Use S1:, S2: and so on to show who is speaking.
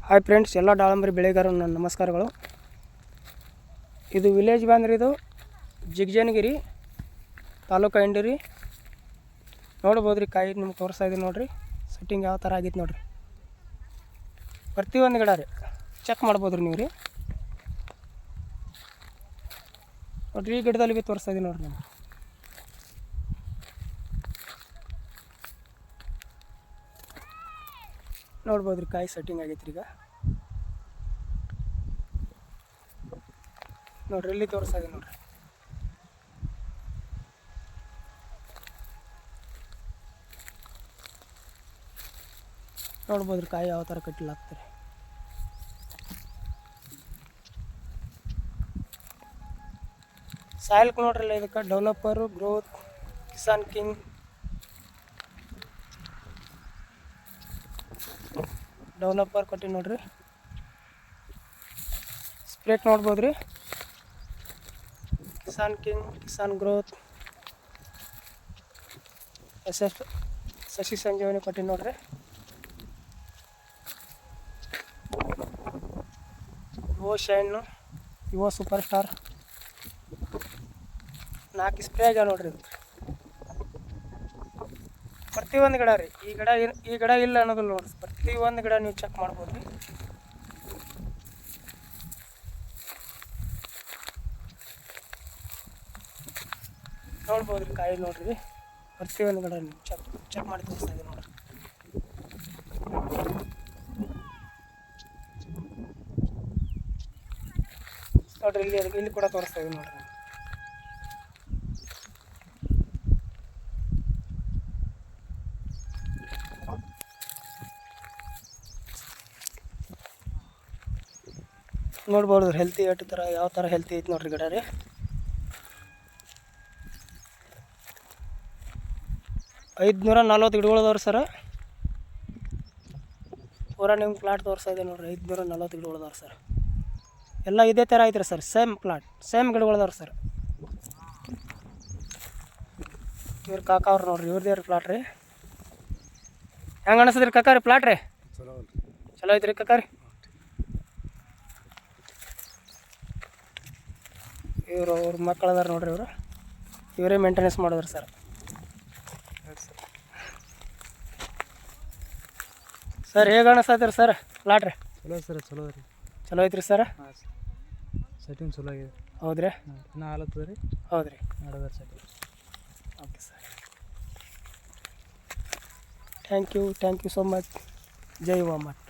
S1: Hi friends, ಎಲ್ಲ ದಾಳಂಬರಿ ಬೆಳೆಗಾರರು ನನ್ನ ನಮಸ್ಕಾರಗಳು. ಇದು ವಿಲೇಜ್ ಬಂದ್ರಿ, ಇದು ಜಿಗಜನಗಿರಿ ತಾಲೂಕು ಇಂಡಿರಿ. ನೋಡ್ಬೋದು ರೀ, ಕಾಯಿ ನಿಮ್ಗೆ ತೋರಿಸ್ತಾ ಇದ್ದೀನಿ ನೋಡಿರಿ. ಸೆಟ್ಟಿಂಗ್ ಯಾವ ಥರ ಆಗಿತ್ತು ನೋಡಿರಿ. ಪ್ರತಿಯೊಂದು ಗಿಡ ರೀ ಚೆಕ್ ಮಾಡ್ಬೋದು ರೀ ನೀವು ರೀ. ನೋಡಿರಿ, ಈ ಗಿಡದಲ್ಲಿ ಭೀ ತೋರಿಸ್ತಾ ಇದ್ದೀನಿ ನೋಡಿರಿ. ನಮ್ಗೆ ನೋಡ್ಬೋದು ರೀ, ಕಾಯಿ ಸೆಟ್ಟಿಂಗ್ ಆಗೈತೆ ರೀ. ಈಗ ನೋಡ್ರಿ, ಇಲ್ಲಿ ತೋರಿಸ್ತಾ ಇದೀನಿ ನೋಡ್ರಿ. ನೋಡ್ಬೋದು ರೀ, ಕಾಯಿ ಯಾವ ಥರ ಕಟ್ಟಲಾಗ್ತಾರೆ. ಸಾಯಿಲ್ ನೋಡ್ರಲ್ಲ, ಇದಕ್ಕೆ developer, growth, Kisan king, developer ಕೊಟ್ಟು ನೋಡ್ರಿ. ಸ್ಪ್ರೇಕ್ ನೋಡ್ಬೋದು ರೀ, ಕಿಸಾನ್ ಕಿಂಗ್, ಕಿಸಾನ್ ಗ್ರೋತ್, ಸಸಿ ಸಂಜೀವನಿ ಕೊಟ್ಟು ನೋಡ್ರಿ. Yuvo shine, Yuvo super star 4 spray ಆಗ್ಯಾವ ನೋಡ್ರಿ. ಪ್ರತಿಯೊಂದು ಗಿಡ ರೀ, ಈ ಗಿಡ ಇಲ್ಲ ಅನ್ನೋದಿಲ್ಲ ನೋಡ್ರಿ. ಪ್ರತಿಯೊಂದು ಗಿಡ ನೀವು ಚೆಕ್ ಮಾಡ್ಬೋದು ರೀ. ನೋಡ್ಬೋದು ರೀ, ಕಾಯಿ ನೋಡ್ರಿ. ಪ್ರತಿಯೊಂದು ಗಿಡ ನೀವು ಚೆಕ್ ಮಾಡಿ ತೋರಿಸ್ತಾ ಇದ್ದೀನಿ ನೋಡ್ರಿ. ನೋಡ್ರಿ, ಇಲ್ಲಿ ಕೂಡ ತೋರಿಸ್ತಾ ಇದ್ದೀನಿ ನೋಡ್ರಿ. ನೋಡ್ಬೋದು ಹೆಲ್ತಿ ಎಷ್ಟು ಥರ, ಯಾವ ಥರ ಹೆಲ್ತಿ ಐತೆ ನೋಡ್ರಿ ಗಿಡ ರೀ. 540 ಗಿಡಗಳದವ್ರಿ ಸರ. ಪೂರಾ ನಿಮ್ಗೆ ಪ್ಲಾಟ್ ತೋರಿಸ್ತಾ ಇದೆ ನೋಡ್ರಿ. 540 ಗಿಡಗಳದವ್ರಿ ಸರ್. ಎಲ್ಲ ಇದೇ ಥರ ಐತ್ರಿ ಸರ್. ಸೇಮ್ ಪ್ಲಾಟ್, ಸೇಮ್ ಗಿಡಗಳದವ್ರಿ ಸರ್. ಇವ್ರ ಕಾಕ ಅವ್ರು ನೋಡ್ರಿ, ಇವ್ರದೇ ಪ್ಲಾಟ್ ರೀ. ಹೆಂಗೆ ಅನಿಸ್ತದ್ರಿ ಕಾಕ ರೀ ಪ್ಲಾಟ್ ರೀ? ಚಲೋ ಐತ್ರಿ ಕಾಕ ರೀ. ಅವ್ರ ಮಕ್ಕಳು ಅದಾರ ನೋಡ್ರಿ. ಇವರೇ ಮೇಂಟೆನೆನ್ಸ್ ಮಾಡಿದ್ರಿ ಸರ್. ಸರ್, ಹೇಗೆ ಅನಿಸ್ತೈತ್ರಿ ಸರ್ ಪ್ಲಾಟ್ ರೀ?
S2: ಚಲೋ ಸರ್, ಚಲೋ ರೀ.
S1: ಚಲೋ ಐತ್ರಿ ಸರ್.
S2: ಹಾಂ ಸರ್, ಸೆಟ್ಟಿಂಗ್ ಚಲೋ ಆಗಿದೆ.
S1: ಹೌದ್ರಿ?
S2: ಇನ್ನೂ ಹಾಲತ್ತದ ರೀ.
S1: ಹೌದ್ರಿ,
S2: ನಡೆದ setting.
S1: Okay sir, thank you so much. ಜೈ ವಾಮಟ್.